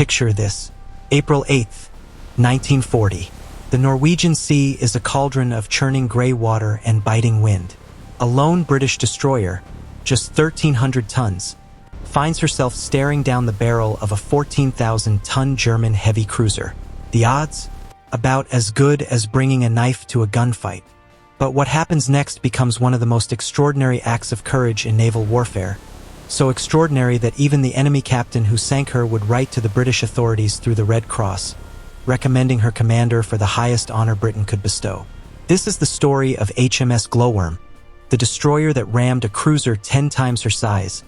Picture this. April 8th, 1940. The Norwegian Sea is a cauldron of churning gray water and biting wind. A lone British destroyer, just 1,300 tons, finds herself staring down the barrel of a 14,000-ton German heavy cruiser. The odds? About as good as bringing a knife to a gunfight. But what happens next becomes one of the most extraordinary acts of courage in naval warfare. So extraordinary that even the enemy captain who sank her would write to the British authorities through the Red Cross, recommending her commander for the highest honor Britain could bestow. This is the story of HMS Glowworm, the destroyer that rammed a cruiser 10 times her size,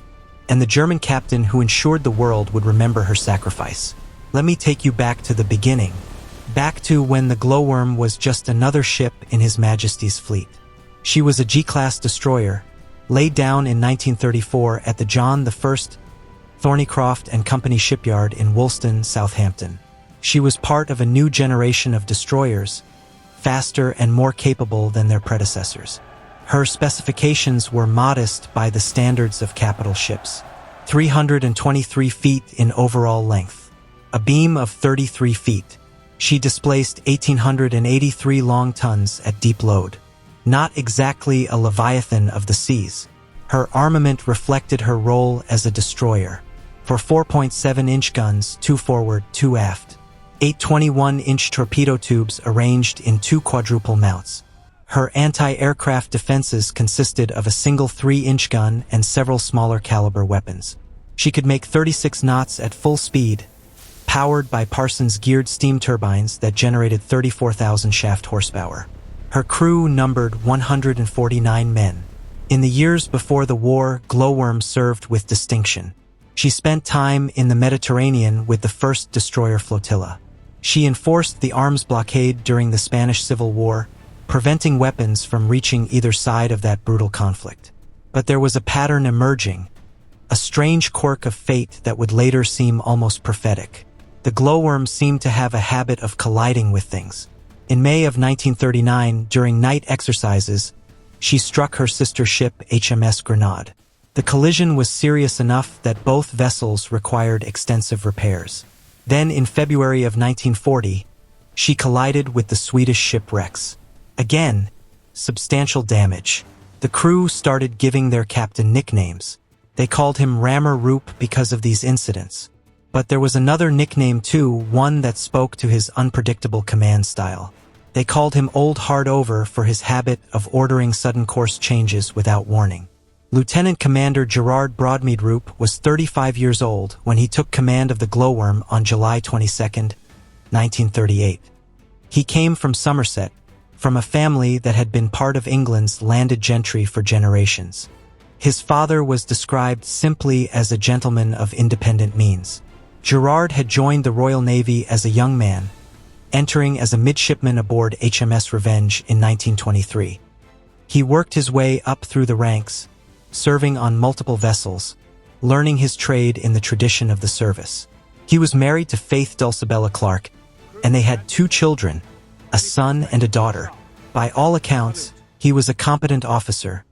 and the German captain who ensured the world would remember her sacrifice. Let me take you back to the beginning, back to when the Glowworm was just another ship in His Majesty's fleet. She was a G-class destroyer, laid down in 1934 at the John I Thornycroft and Company shipyard in Woolston, Southampton. She was part of a new generation of destroyers, faster and more capable than their predecessors. Her specifications were modest by the standards of capital ships. 323 feet in overall length. A beam of 33 feet. She displaced 1,883 long tons at deep load. Not exactly a leviathan of the seas. Her armament reflected her role as a destroyer. For 4.7-inch guns, 2 forward, 2 aft. 8 21-inch torpedo tubes arranged in 2 quadruple mounts. Her anti-aircraft defenses consisted of a single 3-inch gun and several smaller caliber weapons. She could make 36 knots at full speed, powered by Parsons geared steam turbines that generated 34,000 shaft horsepower. Her crew numbered 149 men. In the years before the war, Glowworm served with distinction. She spent time in the Mediterranean with the 1st Destroyer Flotilla. She enforced the arms blockade during the Spanish Civil War, preventing weapons from reaching either side of that brutal conflict. But there was a pattern emerging, a strange quirk of fate that would later seem almost prophetic. The Glowworm seemed to have a habit of colliding with things. In May of 1939, during night exercises, she struck her sister ship HMS Grenade. The collision was serious enough that both vessels required extensive repairs. Then, in February of 1940, she collided with the Swedish ship Rex. Again, substantial damage. The crew started giving their captain nicknames. They called him Rammer Roop because of these incidents. But there was another nickname too, one that spoke to his unpredictable command style. They called him Old Hard Over for his habit of ordering sudden course changes without warning. Lieutenant Commander Gerard Broadmead Roop was 35 years old when he took command of the Glowworm on July 22, 1938. He came from Somerset, from a family that had been part of England's landed gentry for generations. His father was described simply as a gentleman of independent means. Gerard had joined the Royal Navy as a young man, entering as a midshipman aboard HMS Revenge in 1923. He worked his way up through the ranks, serving on multiple vessels, learning his trade in the tradition of the service. He was married to Faith Dulcibella Clark, and they had 2 children, a son and a daughter. By all accounts, he was a competent officer,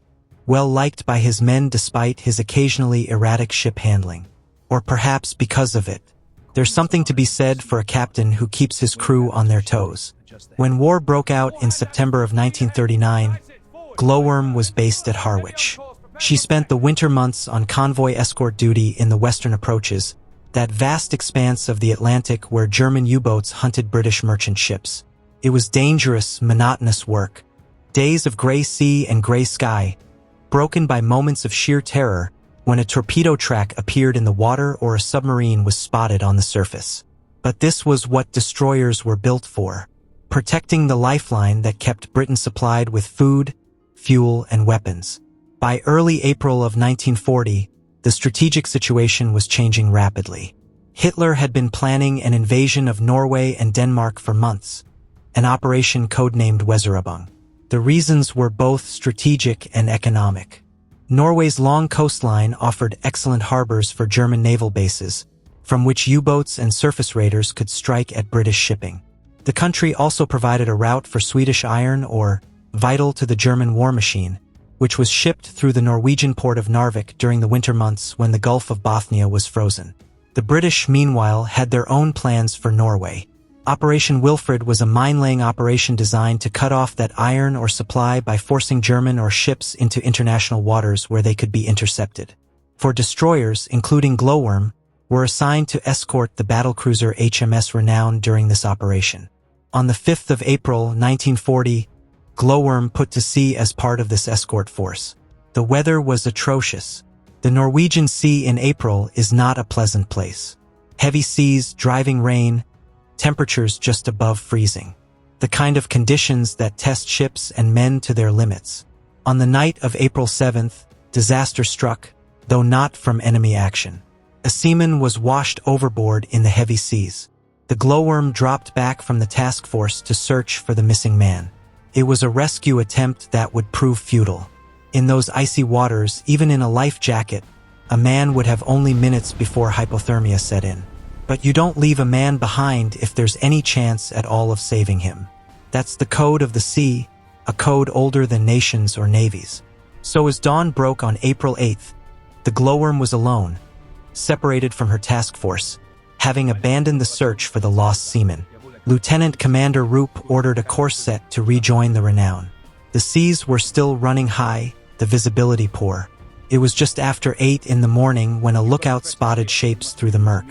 well liked by his men despite his occasionally erratic ship handling. Or perhaps because of it. There's something to be said for a captain who keeps his crew on their toes. When war broke out in September of 1939, Glowworm was based at Harwich. She spent the winter months on convoy escort duty in the western approaches, that vast expanse of the Atlantic where German U-boats hunted British merchant ships. It was dangerous, monotonous work. Days of gray sea and gray sky, broken by moments of sheer terror when a torpedo track appeared in the water or a submarine was spotted on the surface. But this was what destroyers were built for, protecting the lifeline that kept Britain supplied with food, fuel, and weapons. By early April of 1940, the strategic situation was changing rapidly. Hitler had been planning an invasion of Norway and Denmark for months, an operation codenamed Weserübung. The reasons were both strategic and economic. Norway's long coastline offered excellent harbors for German naval bases, from which U-boats and surface raiders could strike at British shipping. The country also provided a route for Swedish iron ore, vital to the German war machine, which was shipped through the Norwegian port of Narvik during the winter months when the Gulf of Bothnia was frozen. The British, meanwhile, had their own plans for Norway. Operation Wilfred was a mine-laying operation designed to cut off that iron ore supply by forcing German ore ships into international waters where they could be intercepted. For destroyers, including Glowworm, were assigned to escort the battlecruiser HMS Renown during this operation. On the 5th of April 1940, Glowworm put to sea as part of this escort force. The weather was atrocious. The Norwegian Sea in April is not a pleasant place. Heavy seas, driving rain, temperatures just above freezing. The kind of conditions that test ships and men to their limits. On the night of April 7th, disaster struck, though not from enemy action. A seaman was washed overboard in the heavy seas. The Glowworm dropped back from the task force to search for the missing man. It was a rescue attempt that would prove futile. In those icy waters, even in a life jacket, a man would have only minutes before hypothermia set in. But you don't leave a man behind if there's any chance at all of saving him. That's the code of the sea, a code older than nations or navies. So as dawn broke on April 8th, the Glowworm was alone, separated from her task force, having abandoned the search for the lost seaman. Lieutenant Commander Roop ordered a course set to rejoin the Renown. The seas were still running high, the visibility poor. It was just after 8 in the morning when a lookout spotted shapes through the murk.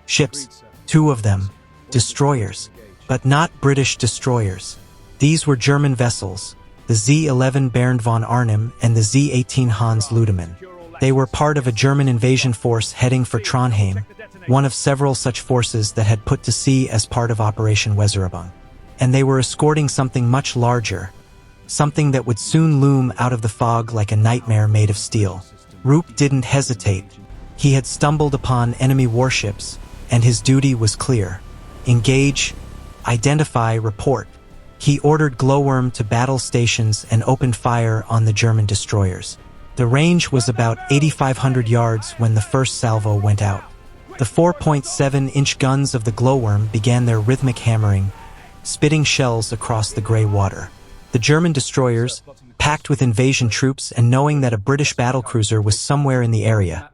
Ships, 2 of them, destroyers, but not British destroyers. These were German vessels, the Z-11 Bernd von Arnim and the Z-18 Hans Ludemann. They were part of a German invasion force heading for Trondheim, one of several such forces that had put to sea as part of Operation Weserübung. And they were escorting something much larger, something that would soon loom out of the fog like a nightmare made of steel. Roop didn't hesitate. He had stumbled upon enemy warships, and his duty was clear. Engage, identify, report. He ordered Glowworm to battle stations and opened fire on the German destroyers. The range was about 8,500 yards when the first salvo went out. The 4.7-inch guns of the Glowworm began their rhythmic hammering, spitting shells across the gray water. The German destroyers, packed with invasion troops and knowing that a British battlecruiser was somewhere in the area,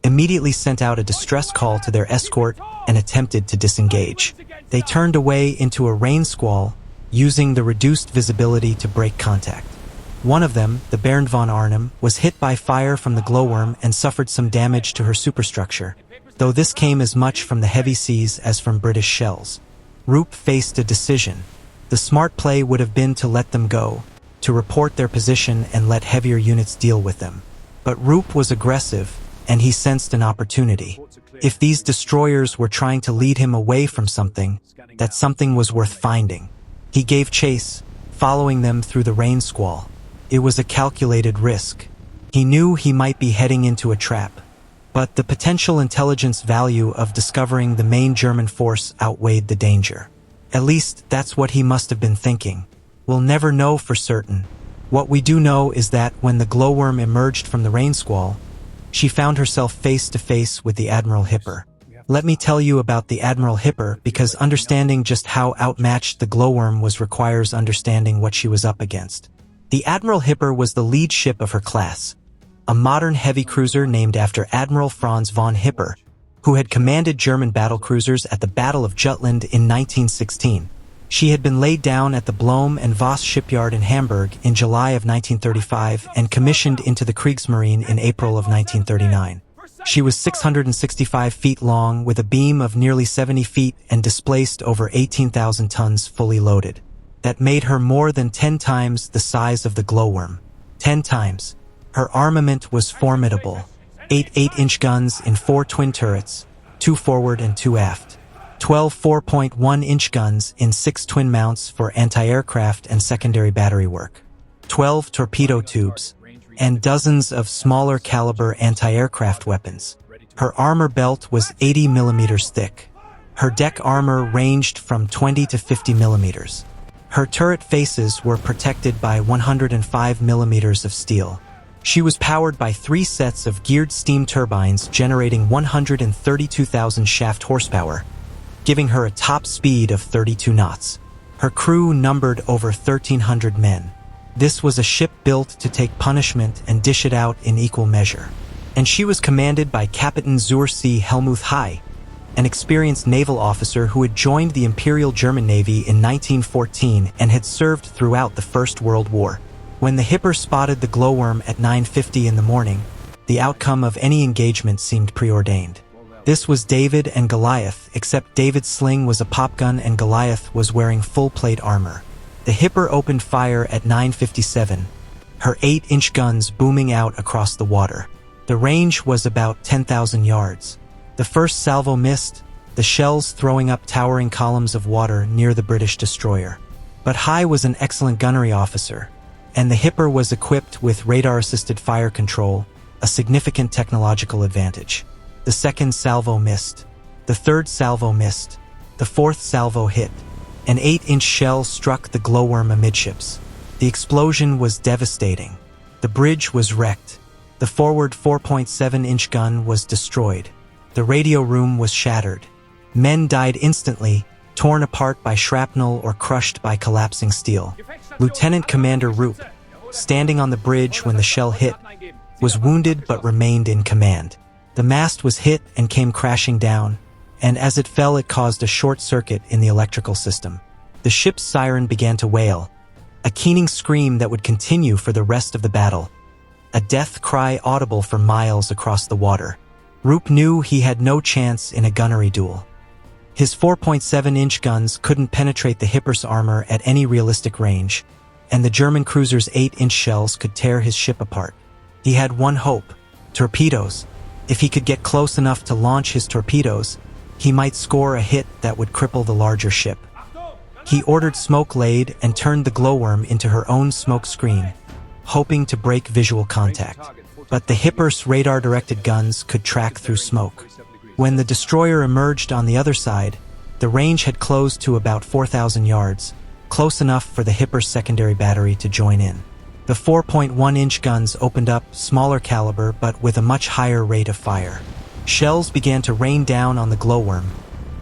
immediately sent out a distress call to their escort and attempted to disengage. They turned away into a rain squall, using the reduced visibility to break contact. One of them, the Bernd von Arnim, was hit by fire from the Glowworm and suffered some damage to her superstructure, though this came as much from the heavy seas as from British shells. Roop faced a decision. The smart play would have been to let them go, to report their position and let heavier units deal with them. But Roop was aggressive, and he sensed an opportunity. If these destroyers were trying to lead him away from something, that something was worth finding. He gave chase, following them through the rain squall. It was a calculated risk. He knew he might be heading into a trap, but the potential intelligence value of discovering the main German force outweighed the danger. At least, that's what he must have been thinking. We'll never know for certain. What we do know is that when the Glowworm emerged from the rain squall, she found herself face to face with the Admiral Hipper. Let me tell you about the Admiral Hipper, because understanding just how outmatched the Glowworm was requires understanding what she was up against. The Admiral Hipper was the lead ship of her class, a modern heavy cruiser named after Admiral Franz von Hipper, who had commanded German battlecruisers at the Battle of Jutland in 1916. She had been laid down at the Blohm and Voss shipyard in Hamburg in July of 1935 and commissioned into the Kriegsmarine in April of 1939. She was 665 feet long with a beam of nearly 70 feet and displaced over 18,000 tons fully loaded. That made her more than 10 times the size of the Glowworm. 10 times. Her armament was formidable. 8 8-inch guns in 4 twin turrets, 2 forward and 2 aft. 12 4.1-inch guns in 6 twin mounts for anti-aircraft and secondary battery work. 12 torpedo tubes, and dozens of smaller caliber anti-aircraft weapons. Her armor belt was 80 millimeters thick. Her deck armor ranged from 20 to 50 millimeters. Her turret faces were protected by 105 millimeters of steel. She was powered by 3 sets of geared steam turbines generating 132,000 shaft horsepower, giving her a top speed of 32 knots. Her crew numbered over 1,300 men. This was a ship built to take punishment and dish it out in equal measure. and she was commanded by Captain Zur See Helmuth Hai, an experienced naval officer who had joined the Imperial German Navy in 1914 and had served throughout the First World War. When the Hipper spotted the glowworm at 9:50 in the morning, the outcome of any engagement seemed preordained. This was David and Goliath, except David's sling was a popgun and Goliath was wearing full-plate armor. The Hipper opened fire at 9:57, her 8-inch guns booming out across the water. The range was about 10,000 yards. The first salvo missed, the shells throwing up towering columns of water near the British destroyer. But Hai was an excellent gunnery officer, and the Hipper was equipped with radar-assisted fire control, a significant technological advantage. The second salvo missed. The third salvo missed. The fourth salvo hit. An 8-inch shell struck the glowworm amidships. The explosion was devastating. The bridge was wrecked. The forward 4.7-inch gun was destroyed. The radio room was shattered. Men died instantly, torn apart by shrapnel or crushed by collapsing steel. Lieutenant Commander Roop, standing on the bridge when the shell hit, was wounded but remained in command. The mast was hit and came crashing down, and as it fell it caused a short circuit in the electrical system. The ship's siren began to wail, a keening scream that would continue for the rest of the battle, a death cry audible for miles across the water. Roop knew he had no chance in a gunnery duel. His 4.7-inch guns couldn't penetrate the Hipper's armor at any realistic range, and the German cruiser's 8-inch shells could tear his ship apart. He had one hope: torpedoes. If he could get close enough to launch his torpedoes, he might score a hit that would cripple the larger ship. He ordered smoke laid and turned the glowworm into her own smoke screen, hoping to break visual contact. But the Hipper's radar-directed guns could track through smoke. When the destroyer emerged on the other side, the range had closed to about 4,000 yards, close enough for the Hipper's secondary battery to join in. The 4.1-inch guns opened up, smaller caliber but with a much higher rate of fire. Shells began to rain down on the glowworm,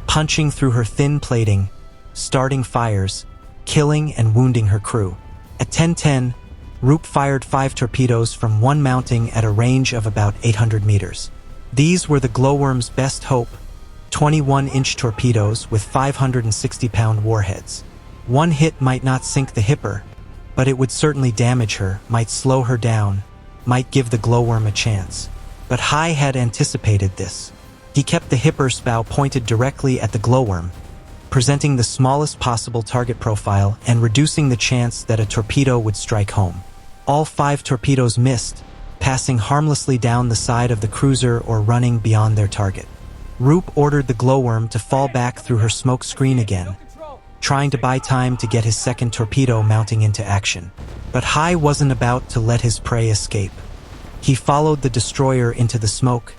punching through her thin plating, starting fires, killing and wounding her crew. At 10:10, Roop fired 5 torpedoes from one mounting at a range of about 800 meters. These were the glowworm's best hope, 21-inch torpedoes with 560-pound warheads. One hit might not sink the Hipper, but it would certainly damage her, might slow her down, might give the glowworm a chance. But Hai had anticipated this. He kept the Hipper's bow pointed directly at the glowworm, presenting the smallest possible target profile and reducing the chance that a torpedo would strike home. All 5 torpedoes missed, passing harmlessly down the side of the cruiser or running beyond their target. Roop ordered the glowworm to fall back through her smoke screen again, trying to buy time to get his second torpedo mounting into action. But Hai wasn't about to let his prey escape. He followed the destroyer into the smoke,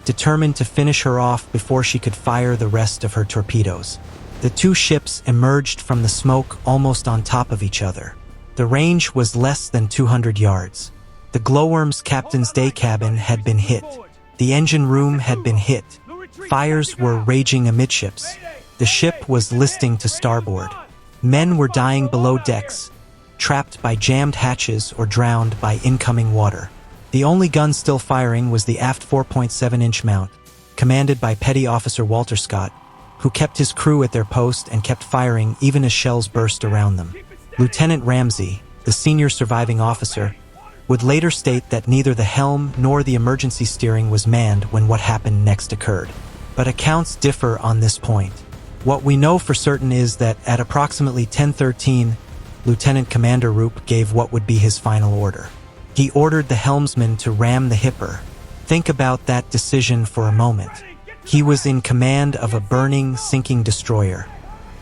determined to finish her off before she could fire the rest of her torpedoes. The two ships emerged from the smoke almost on top of each other. The range was less than 200 yards. The glowworm's captain's day cabin had been hit. The engine room had been hit. Fires were raging amidships. The ship was listing to starboard. Men were dying below decks, trapped by jammed hatches or drowned by incoming water. The only gun still firing was the aft 4.7-inch mount, commanded by Petty Officer Walter Scott, who kept his crew at their post and kept firing even as shells burst around them. Lieutenant Ramsey, the senior surviving officer, would later state that neither the helm nor the emergency steering was manned when what happened next occurred. But accounts differ on this point. What we know for certain is that at approximately 10:13, Lieutenant Commander Roop gave what would be his final order. He ordered the helmsman to ram the Hipper. Think about that decision for a moment. He was in command of a burning, sinking destroyer.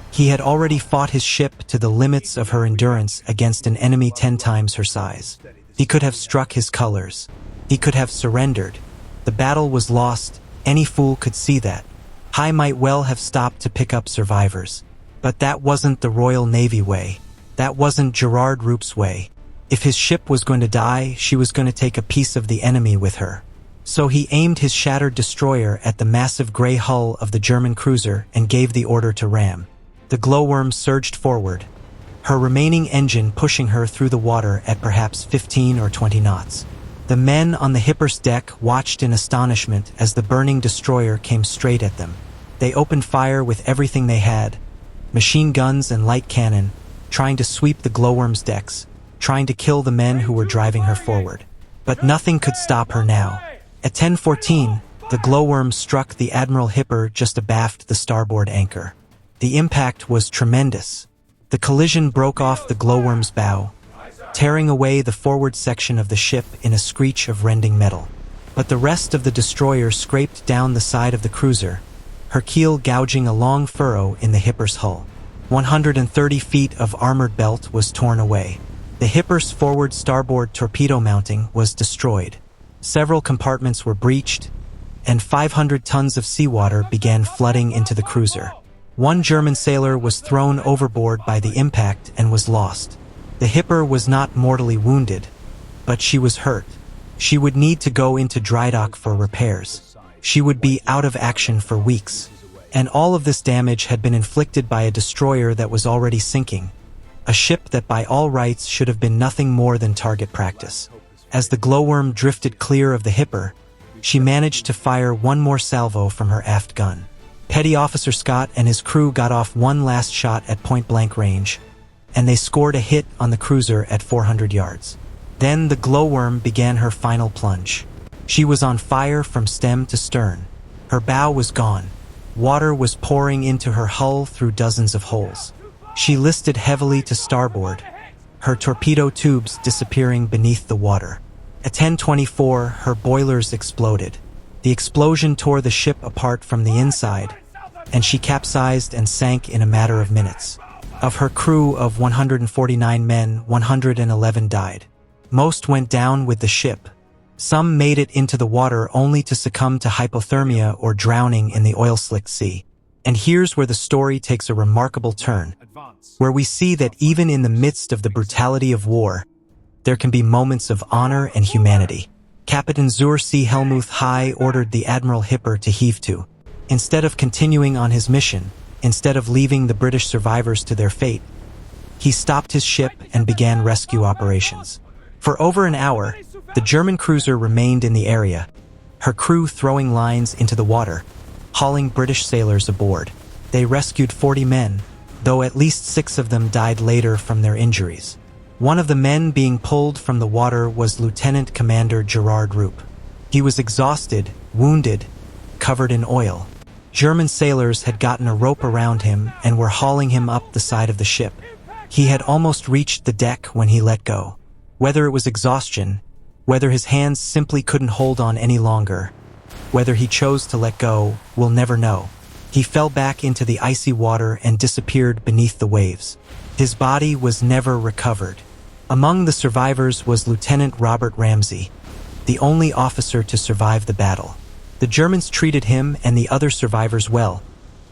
He had already fought his ship to the limits of her endurance against an enemy 10 times her size. He could have struck his colors. He could have surrendered. The battle was lost. Any fool could see that. Hai might well have stopped to pick up survivors. But that wasn't the Royal Navy way. That wasn't Gerard Roop's way. If his ship was going to die, she was going to take a piece of the enemy with her. So he aimed his shattered destroyer at the massive gray hull of the German cruiser and gave the order to ram. The glowworm surged forward, her remaining engine pushing her through the water at perhaps 15 or 20 knots. The men on the Hipper's deck watched in astonishment as the burning destroyer came straight at them. They opened fire with everything they had, machine guns and light cannon, trying to sweep the glowworm's decks, trying to kill the men who were driving her forward. But nothing could stop her now. At 10:14, the glowworm struck the Admiral Hipper just abaft the starboard anchor. The impact was tremendous. The collision broke off the glowworm's bow, tearing away the forward section of the ship in a screech of rending metal. But the rest of the destroyer scraped down the side of the cruiser, her keel gouging a long furrow in the Hipper's hull. 130 feet of armored belt was torn away. The Hipper's forward starboard torpedo mounting was destroyed. Several compartments were breached, and 500 tons of seawater began flooding into the cruiser. One German sailor was thrown overboard by the impact and was lost. The Hipper was not mortally wounded, but she was hurt. She would need to go into dry dock for repairs. She would be out of action for weeks. And all of this damage had been inflicted by a destroyer that was already sinking, a ship that by all rights should have been nothing more than target practice. As the glowworm drifted clear of the Hipper, she managed to fire one more salvo from her aft gun. Petty Officer Scott and his crew got off one last shot at point-blank range, and they scored a hit on the cruiser at 400 yards. Then the glowworm began her final plunge. She was on fire from stem to stern. Her bow was gone. Water was pouring into her hull through dozens of holes. She listed heavily to starboard, her torpedo tubes disappearing beneath the water. At 10:24, her boilers exploded. The explosion tore the ship apart from the inside, and she capsized and sank in a matter of minutes. Of her crew of 149 men, 111 died. Most went down with the ship. Some made it into the water only to succumb to hypothermia or drowning in the oil-slicked sea. And here's where the story takes a remarkable turn, where we see that even in the midst of the brutality of war, there can be moments of honor and humanity. Captain Zur C. Helmuth High ordered the Admiral Hipper to heave to. Instead of continuing on his mission, instead of leaving the British survivors to their fate, he stopped his ship and began rescue operations. For over an hour, the German cruiser remained in the area, her crew throwing lines into the water, hauling British sailors aboard. They rescued 40 men, though at least 6 of them died later from their injuries. One of the men being pulled from the water was Lieutenant Commander Gerard Rupp. He was exhausted, wounded, covered in oil. German sailors had gotten a rope around him and were hauling him up the side of the ship. He had almost reached the deck when he let go. Whether it was exhaustion, whether his hands simply couldn't hold on any longer, whether he chose to let go, we'll never know. He fell back into the icy water and disappeared beneath the waves. His body was never recovered. Among the survivors was Lieutenant Robert Ramsey, the only officer to survive the battle. The Germans treated him and the other survivors well,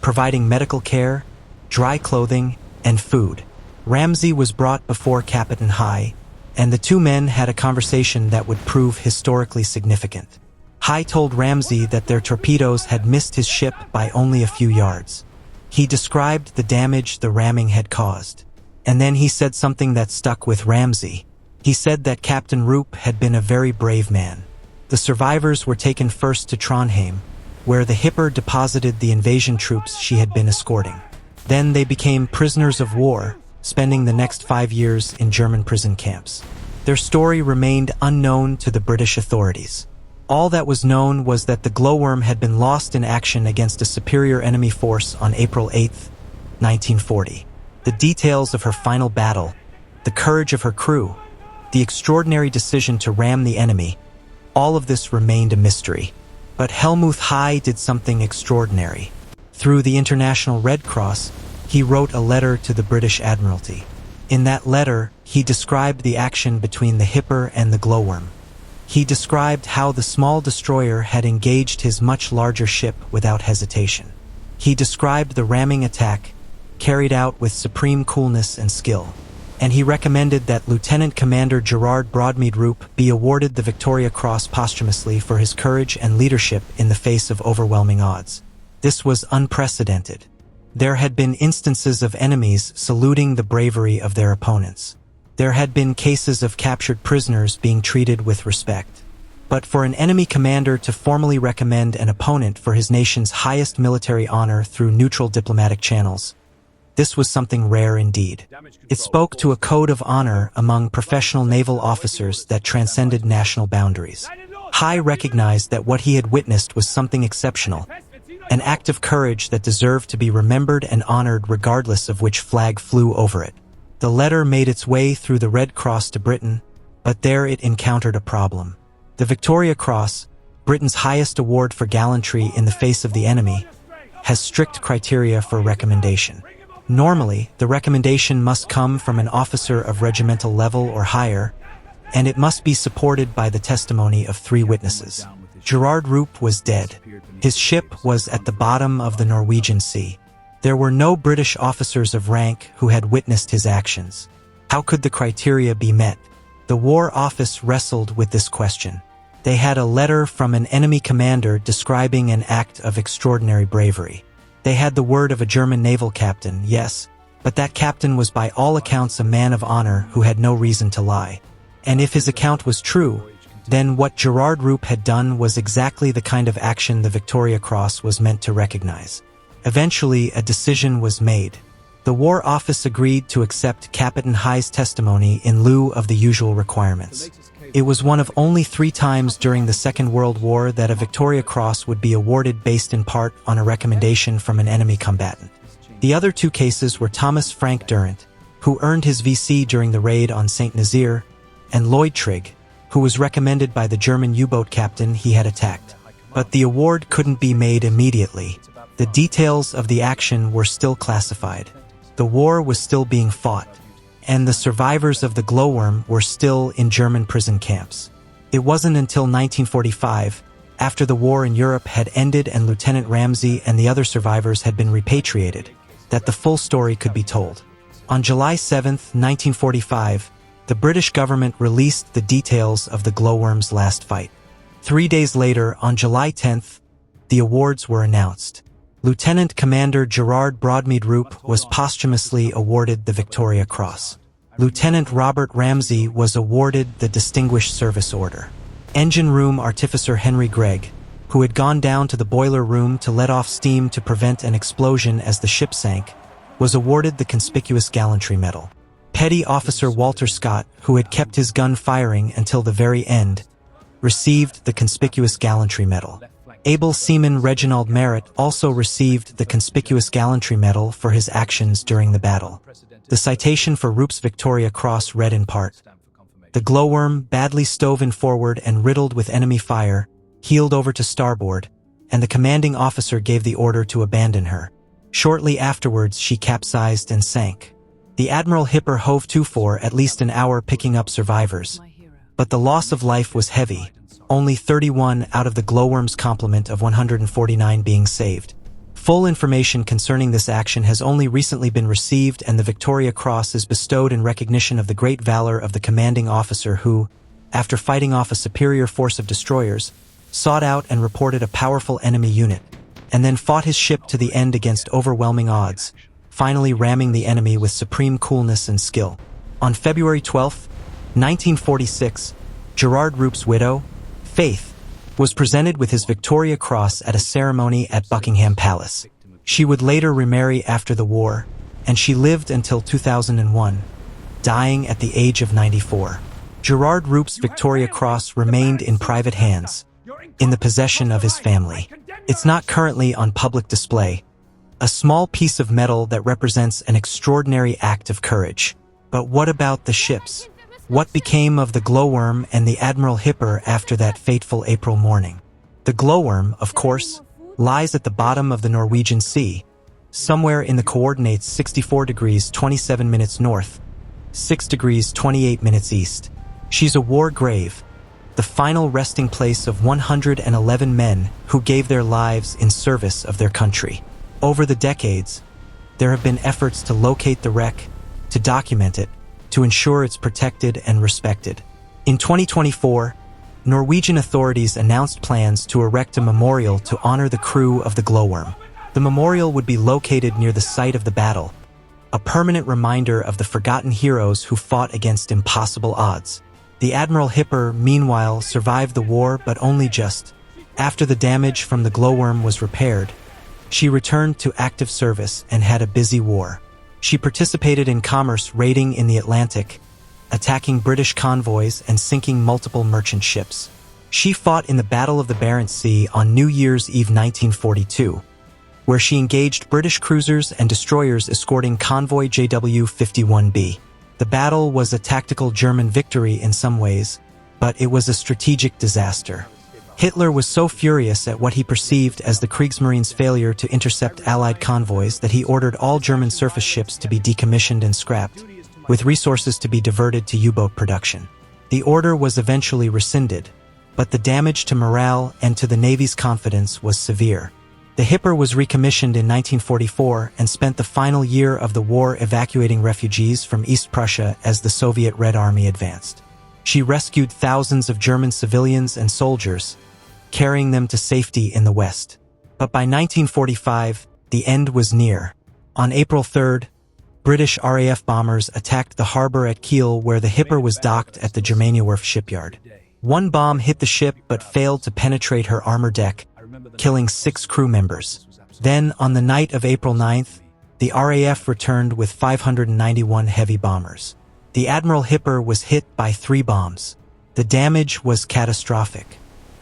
providing medical care, dry clothing, and food. Ramsey was brought before Captain High, and the two men had a conversation that would prove historically significant. High told Ramsey that their torpedoes had missed his ship by only a few yards. He described the damage the ramming had caused. And then he said something that stuck with Ramsey. He said that Captain Rupp had been a very brave man. The survivors were taken first to Trondheim, where the Hipper deposited the invasion troops she had been escorting. Then they became prisoners of war, spending the next 5 years in German prison camps. Their story remained unknown to the British authorities. All that was known was that the glowworm had been lost in action against a superior enemy force on April 8, 1940. The details of her final battle, the courage of her crew, the extraordinary decision to ram the enemy, all of this remained a mystery. But Helmuth High did something extraordinary. Through the International Red Cross, he wrote a letter to the British Admiralty. In that letter, he described the action between the Hipper and the glowworm. He described how the small destroyer had engaged his much larger ship without hesitation. He described the ramming attack, carried out with supreme coolness and skill. And he recommended that Lieutenant Commander Gerard Broadmead Rupp be awarded the Victoria Cross posthumously for his courage and leadership in the face of overwhelming odds. This was unprecedented. There had been instances of enemies saluting the bravery of their opponents. There had been cases of captured prisoners being treated with respect. But for an enemy commander to formally recommend an opponent for his nation's highest military honor through neutral diplomatic channels, this was something rare indeed. It spoke to a code of honor among professional naval officers that transcended national boundaries. Hai recognized that what he had witnessed was something exceptional, an act of courage that deserved to be remembered and honored regardless of which flag flew over it. The letter made its way through the Red Cross to Britain, but there it encountered a problem. The Victoria Cross, Britain's highest award for gallantry in the face of the enemy, has strict criteria for recommendation. Normally, the recommendation must come from an officer of regimental level or higher, and it must be supported by the testimony of 3 witnesses. Gerard Roop was dead. His ship was at the bottom of the Norwegian Sea. There were no British officers of rank who had witnessed his actions. How could the criteria be met? The War Office wrestled with this question. They had a letter from an enemy commander describing an act of extraordinary bravery. They had the word of a German naval captain, yes, but that captain was by all accounts a man of honor who had no reason to lie. And if his account was true, then what Gerard Roop had done was exactly the kind of action the Victoria Cross was meant to recognize. Eventually, a decision was made. The War Office agreed to accept Captain Hai's testimony in lieu of the usual requirements. It was one of only 3 times during the Second World War that a Victoria Cross would be awarded based in part on a recommendation from an enemy combatant. The other 2 cases were Thomas Frank Durant, who earned his VC during the raid on St. Nazaire, and Lloyd Trigg, who was recommended by the German U-boat captain he had attacked. But the award couldn't be made immediately. The details of the action were still classified. The war was still being fought, and the survivors of the glowworm were still in German prison camps. It wasn't until 1945, after the war in Europe had ended and Lieutenant Ramsey and the other survivors had been repatriated, that the full story could be told. On July 7, 1945, the British government released the details of the glowworm's last fight. 3 days later, on July 10th, the awards were announced. Lieutenant Commander Gerard Broadmead Roop was posthumously awarded the Victoria Cross. Lieutenant Robert Ramsey was awarded the Distinguished Service Order. Engine room artificer Henry Gregg, who had gone down to the boiler room to let off steam to prevent an explosion as the ship sank, was awarded the Conspicuous Gallantry Medal. Petty Officer Walter Scott, who had kept his gun firing until the very end, received the Conspicuous Gallantry Medal. Able Seaman Reginald Merritt also received the Conspicuous Gallantry Medal for his actions during the battle. The citation for Roop's Victoria Cross read in part, "The glowworm, badly stove in forward and riddled with enemy fire, heeled over to starboard, and the commanding officer gave the order to abandon her. Shortly afterwards she capsized and sank. The Admiral Hipper hove to for at least an hour picking up survivors. But the loss of life was heavy, only 31 out of the glowworm's complement of 149 being saved. Full information concerning this action has only recently been received, and the Victoria Cross is bestowed in recognition of the great valor of the commanding officer who, after fighting off a superior force of destroyers, sought out and reported a powerful enemy unit, and then fought his ship to the end against overwhelming odds, finally ramming the enemy with supreme coolness and skill. On February 12, 1946, Gerard Roop's widow, Faith, was presented with his Victoria Cross at a ceremony at Buckingham Palace. She would later remarry after the war, and she lived until 2001, dying at the age of 94. Gerard Roop's Victoria Cross remained in private hands, in the possession of his family. It's not currently on public display, a small piece of metal that represents an extraordinary act of courage. But what about the ships? What became of the glowworm and the Admiral Hipper after that fateful April morning? The glowworm, of course, lies at the bottom of the Norwegian Sea, somewhere in the coordinates 64 degrees 27 minutes north, 6 degrees 28 minutes east. She's a war grave, the final resting place of 111 men who gave their lives in service of their country. Over the decades, there have been efforts to locate the wreck, to document it, to ensure it's protected and respected. In 2024, Norwegian authorities announced plans to erect a memorial to honor the crew of the glowworm. The memorial would be located near the site of the battle, a permanent reminder of the forgotten heroes who fought against impossible odds. The Admiral Hipper, meanwhile, survived the war, but only just. After the damage from the glowworm was repaired, she returned to active service and had a busy war. She participated in commerce raiding in the Atlantic, attacking British convoys and sinking multiple merchant ships. She fought in the Battle of the Barents Sea on New Year's Eve 1942, where she engaged British cruisers and destroyers escorting convoy JW-51B. The battle was a tactical German victory in some ways, but it was a strategic disaster. Hitler was so furious at what he perceived as the Kriegsmarine's failure to intercept Allied convoys that he ordered all German surface ships to be decommissioned and scrapped, with resources to be diverted to U-boat production. The order was eventually rescinded, but the damage to morale and to the Navy's confidence was severe. The Hipper was recommissioned in 1944 and spent the final year of the war evacuating refugees from East Prussia as the Soviet Red Army advanced. She rescued thousands of German civilians and soldiers, carrying them to safety in the West. But by 1945, the end was near. On April 3rd, British RAF bombers attacked the harbor at Kiel where the Hipper was docked at the Germaniawerf shipyard. One bomb hit the ship but failed to penetrate her armor deck, killing 6 crew members. Then, on the night of April 9th, the RAF returned with 591 heavy bombers. The Admiral Hipper was hit by 3 bombs. The damage was catastrophic.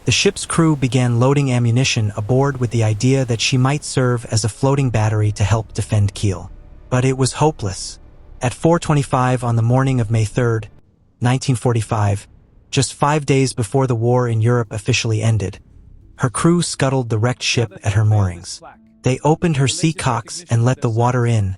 The ship's crew began loading ammunition aboard with the idea that she might serve as a floating battery to help defend Kiel. But it was hopeless. At 4:25 on the morning of May 3rd, 1945, just 5 days before the war in Europe officially ended, her crew scuttled the wrecked ship at her moorings. They opened her sea cocks and let the water in,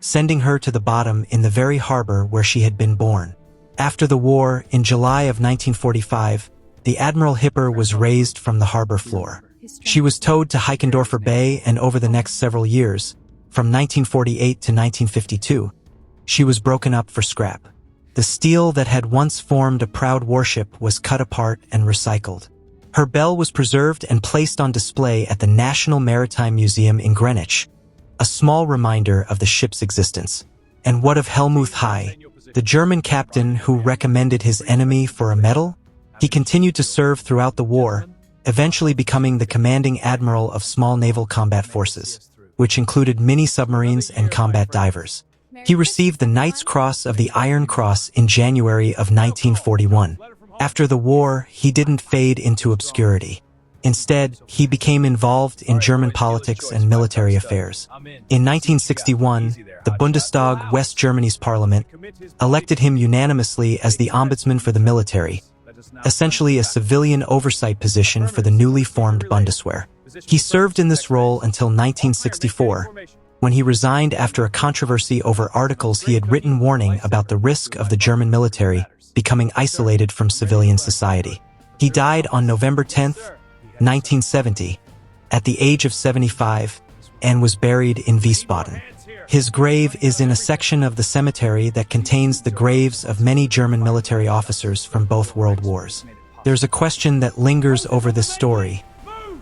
sending her to the bottom in the very harbor where she had been born. After the war, in July of 1945, the Admiral Hipper was raised from the harbor floor. She was towed to Heikendorfer Bay, and over the next several years, from 1948 to 1952, she was broken up for scrap. The steel that had once formed a proud warship was cut apart and recycled. Her bell was preserved and placed on display at the National Maritime Museum in Greenwich, a small reminder of the ship's existence. And what of Helmuth High, the German captain who recommended his enemy for a medal? He continued to serve throughout the war, eventually becoming the commanding admiral of small naval combat forces, which included mini-submarines and combat divers. He received the Knight's Cross of the Iron Cross in January of 1941. After the war, he didn't fade into obscurity. Instead, he became involved in German politics and military affairs. In 1961, the Bundestag, West Germany's parliament, elected him unanimously as the ombudsman for the military, essentially a civilian oversight position for the newly formed Bundeswehr. He served in this role until 1964, when he resigned after a controversy over articles he had written warning about the risk of the German military becoming isolated from civilian society. He died on November 10, 1970, at the age of 75, and was buried in Wiesbaden. His grave is in a section of the cemetery that contains the graves of many German military officers from both world wars. There's a question that lingers over this story,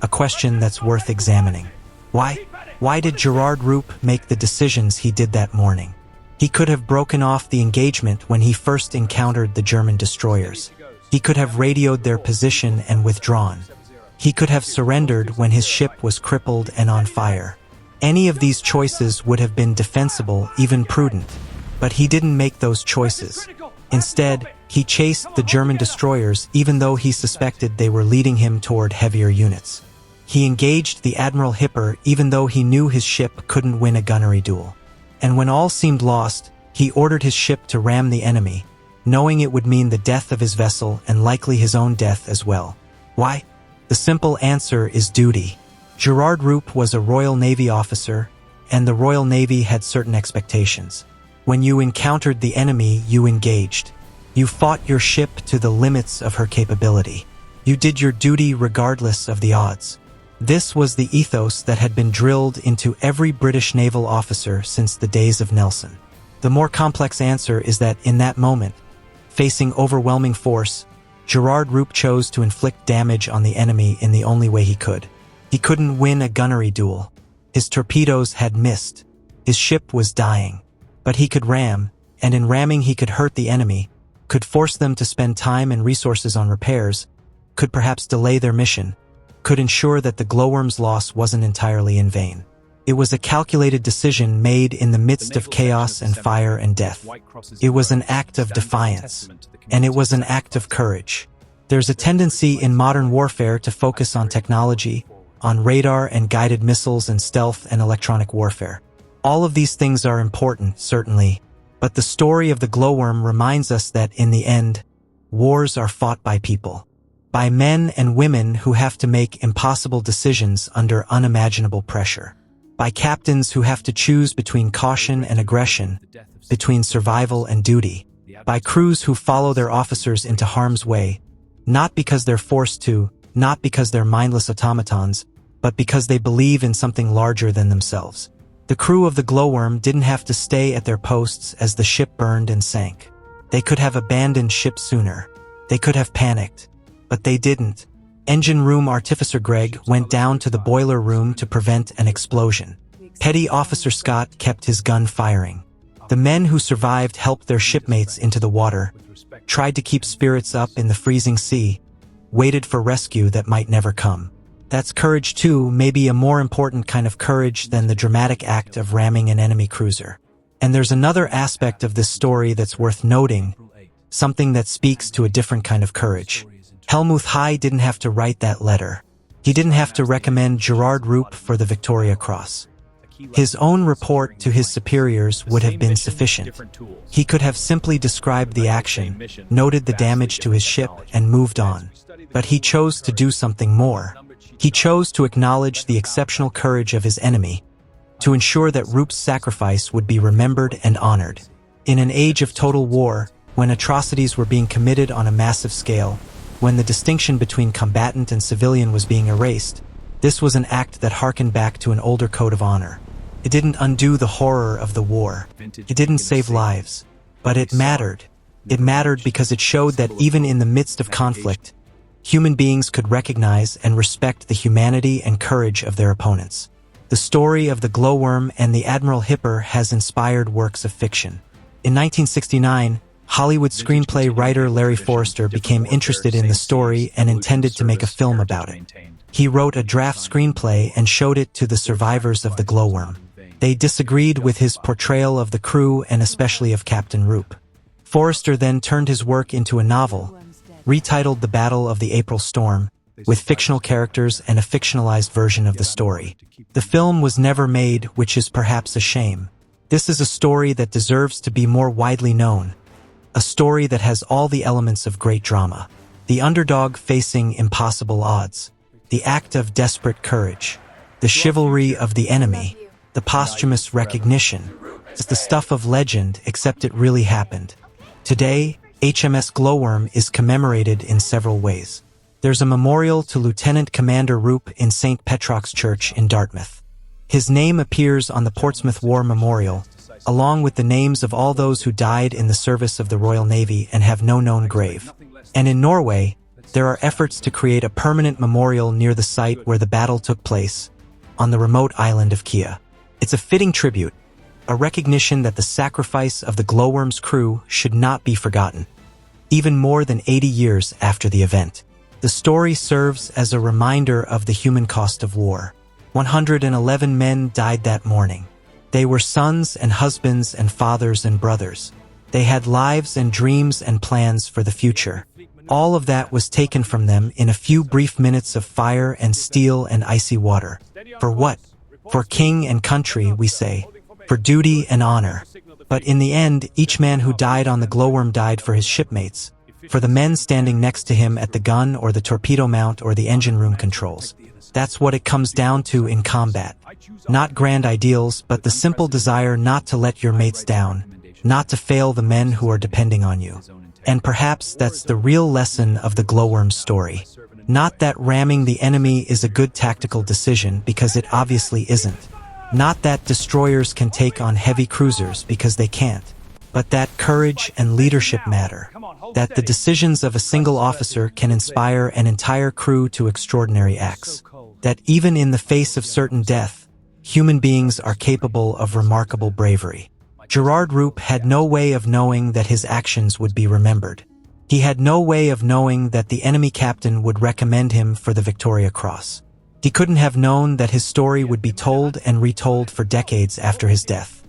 a question that's worth examining. Why did Gerard Rupp make the decisions he did that morning? He could have broken off the engagement when he first encountered the German destroyers. He could have radioed their position and withdrawn. He could have surrendered when his ship was crippled and on fire. Any of these choices would have been defensible, even prudent. But he didn't make those choices. Instead, he chased the German destroyers even though he suspected they were leading him toward heavier units. He engaged the Admiral Hipper even though he knew his ship couldn't win a gunnery duel. And when all seemed lost, he ordered his ship to ram the enemy, knowing it would mean the death of his vessel and likely his own death as well. Why? The simple answer is duty. Gerard Rupp was a Royal Navy officer, and the Royal Navy had certain expectations. When you encountered the enemy, you engaged. You fought your ship to the limits of her capability. You did your duty regardless of the odds. This was the ethos that had been drilled into every British naval officer since the days of Nelson. The more complex answer is that in that moment, facing overwhelming force, Gerard Rupp chose to inflict damage on the enemy in the only way he could. He couldn't win a gunnery duel. His torpedoes had missed. His ship was dying. But he could ram, and in ramming he could hurt the enemy, could force them to spend time and resources on repairs, could perhaps delay their mission, could ensure that the glowworm's loss wasn't entirely in vain. It was a calculated decision made in the midst of chaos and fire and death. It was an act of defiance, and it was an act of courage. There's a tendency in modern warfare to focus on technology, on radar and guided missiles and stealth and electronic warfare. All of these things are important, certainly, but the story of the glowworm reminds us that, in the end, wars are fought by people. By men and women who have to make impossible decisions under unimaginable pressure. By captains who have to choose between caution and aggression, between survival and duty. By crews who follow their officers into harm's way, not because they're forced to, not because they're mindless automatons, but because they believe in something larger than themselves. The crew of the glowworm didn't have to stay at their posts as the ship burned and sank. They could have abandoned ship sooner. They could have panicked. But they didn't. Engine room artificer Greg went down to the boiler room to prevent an explosion. Petty Officer Scott kept his gun firing. The men who survived helped their shipmates into the water, tried to keep spirits up in the freezing sea, waited for rescue that might never come. That's courage too, maybe a more important kind of courage than the dramatic act of ramming an enemy cruiser. And there's another aspect of this story that's worth noting, something that speaks to a different kind of courage. Helmuth High didn't have to write that letter. He didn't have to recommend Gerard Roop for the Victoria Cross. His own report to his superiors would have been sufficient. He could have simply described the action, noted the damage to his ship, and moved on. But he chose to do something more. He chose to acknowledge the exceptional courage of his enemy, to ensure that Roop's sacrifice would be remembered and honored. In an age of total war, when atrocities were being committed on a massive scale, when the distinction between combatant and civilian was being erased, this was an act that harkened back to an older code of honor. It didn't undo the horror of the war. It didn't save lives. But it mattered. It mattered because it showed that even in the midst of conflict, human beings could recognize and respect the humanity and courage of their opponents. The story of the glowworm and the Admiral Hipper has inspired works of fiction. In 1969, Hollywood screenplay writer Larry Forrester became interested in the story and intended to make a film about it. He wrote a draft screenplay and showed it to the survivors of the glowworm. They disagreed with his portrayal of the crew and especially of Captain Roop. Forrester then turned his work into a novel, retitled The Battle of the April Storm, with fictional characters and a fictionalized version of the story. The film was never made, which is perhaps a shame. This is a story that deserves to be more widely known. A story that has all the elements of great drama. The underdog facing impossible odds. The act of desperate courage. The chivalry of the enemy. The posthumous recognition. It's the stuff of legend, except it really happened. Today, HMS Glowworm is commemorated in several ways. There's a memorial to Lieutenant Commander Roop in St. Petrock's Church in Dartmouth. His name appears on the Portsmouth War Memorial, along with the names of all those who died in the service of the Royal Navy and have no known grave. And in Norway, there are efforts to create a permanent memorial near the site where the battle took place, on the remote island of Kea. It's a fitting tribute, a recognition that the sacrifice of the glowworm's crew should not be forgotten, even more than 80 years after the event. The story serves as a reminder of the human cost of war. 111 men died that morning. They were sons and husbands and fathers and brothers. They had lives and dreams and plans for the future. All of that was taken from them in a few brief minutes of fire and steel and icy water. For what? For king and country, we say. For duty and honor. But in the end, each man who died on the glowworm died for his shipmates, for the men standing next to him at the gun or the torpedo mount or the engine room controls. That's what it comes down to in combat. Not grand ideals, but the simple desire not to let your mates down, not to fail the men who are depending on you. And perhaps that's the real lesson of the glowworm story. Not that ramming the enemy is a good tactical decision, because it obviously isn't. Not that destroyers can take on heavy cruisers, because they can't. But that courage and leadership matter. That the decisions of a single officer can inspire an entire crew to extraordinary acts. That even in the face of certain death, human beings are capable of remarkable bravery. Gerard Roop had no way of knowing that his actions would be remembered. He had no way of knowing that the enemy captain would recommend him for the Victoria Cross. He couldn't have known that his story would be told and retold for decades after his death.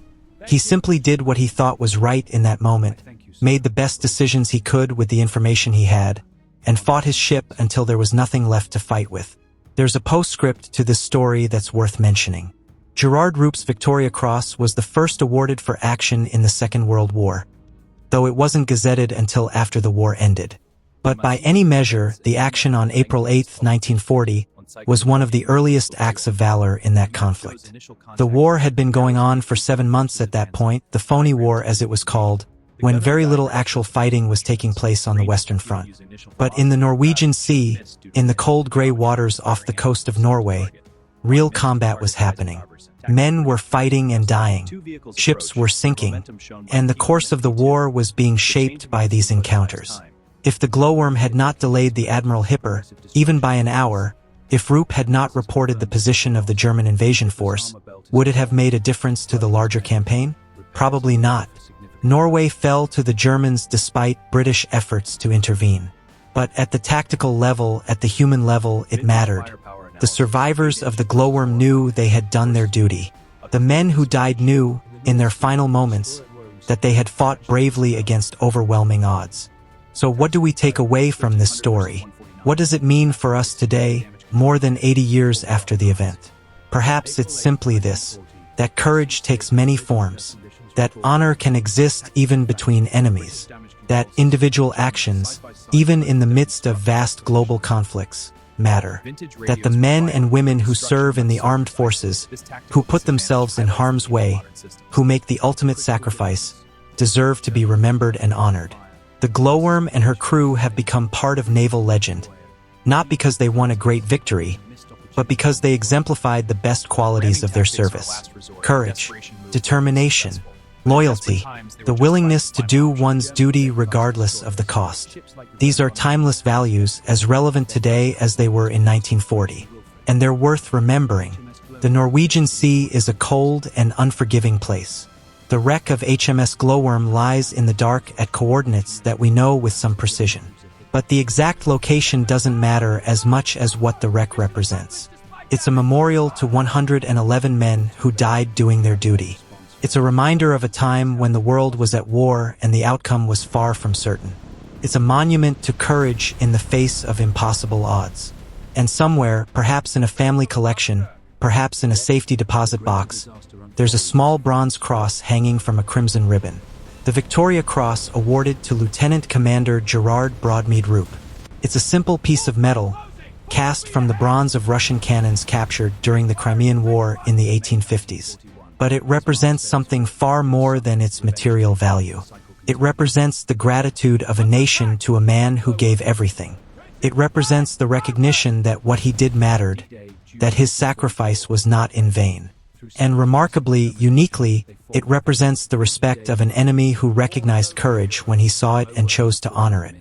He simply did what he thought was right in that moment, made the best decisions he could with the information he had, and fought his ship until there was nothing left to fight with. There's a postscript to this story that's worth mentioning. Gerard Roop's Victoria Cross was the first awarded for action in the Second World War, though it wasn't gazetted until after the war ended. But by any measure, the action on April 8, 1940, was one of the earliest acts of valor in that conflict. The war had been going on for 7 months at that point, the phony war as it was called, when very little actual fighting was taking place on the Western Front. But in the Norwegian Sea, in the cold gray waters off the coast of Norway, real combat was happening. Men were fighting and dying, ships were sinking, and the course of the war was being shaped by these encounters. If the glowworm had not delayed the Admiral Hipper, even by an hour, if Roop had not reported the position of the German invasion force, would it have made a difference to the larger campaign? Probably not. Norway fell to the Germans despite British efforts to intervene. But at the tactical level, at the human level, it mattered. The survivors of the glowworm knew they had done their duty. The men who died knew, in their final moments, that they had fought bravely against overwhelming odds. So what do we take away from this story? What does it mean for us today, more than 80 years after the event? Perhaps it's simply this, that courage takes many forms, that honor can exist even between enemies, that individual actions, even in the midst of vast global conflicts, matter, that the men and women who serve in the armed forces, who put themselves in harm's way, who make the ultimate sacrifice, deserve to be remembered and honored. The glowworm and her crew have become part of naval legend, not because they won a great victory, but because they exemplified the best qualities of their service: courage, determination, loyalty, the willingness to do one's duty regardless of the cost. These are timeless values, as relevant today as they were in 1940, and they're worth remembering. The Norwegian Sea is a cold and unforgiving place. The wreck of HMS Glowworm lies in the dark at coordinates that we know with some precision. But the exact location doesn't matter as much as what the wreck represents. It's a memorial to 111 men who died doing their duty. It's a reminder of a time when the world was at war and the outcome was far from certain. It's a monument to courage in the face of impossible odds. And somewhere, perhaps in a family collection, perhaps in a safety deposit box, there's a small bronze cross hanging from a crimson ribbon. The Victoria Cross awarded to Lieutenant Commander Gerard Broadmead Roop. It's a simple piece of metal, cast from the bronze of Russian cannons captured during the Crimean War in the 1850s. But it represents something far more than its material value. It represents the gratitude of a nation to a man who gave everything. It represents the recognition that what he did mattered, that his sacrifice was not in vain. And remarkably, uniquely, it represents the respect of an enemy who recognized courage when he saw it and chose to honor it.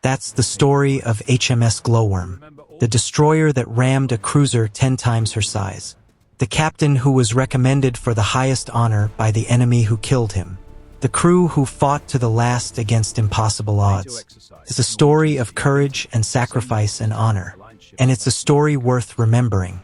That's the story of HMS Glowworm, the destroyer that rammed a cruiser 10 times her size. The captain who was recommended for the highest honor by the enemy who killed him. The crew who fought to the last against impossible odds. It's a story of courage and sacrifice and honor. And it's a story worth remembering.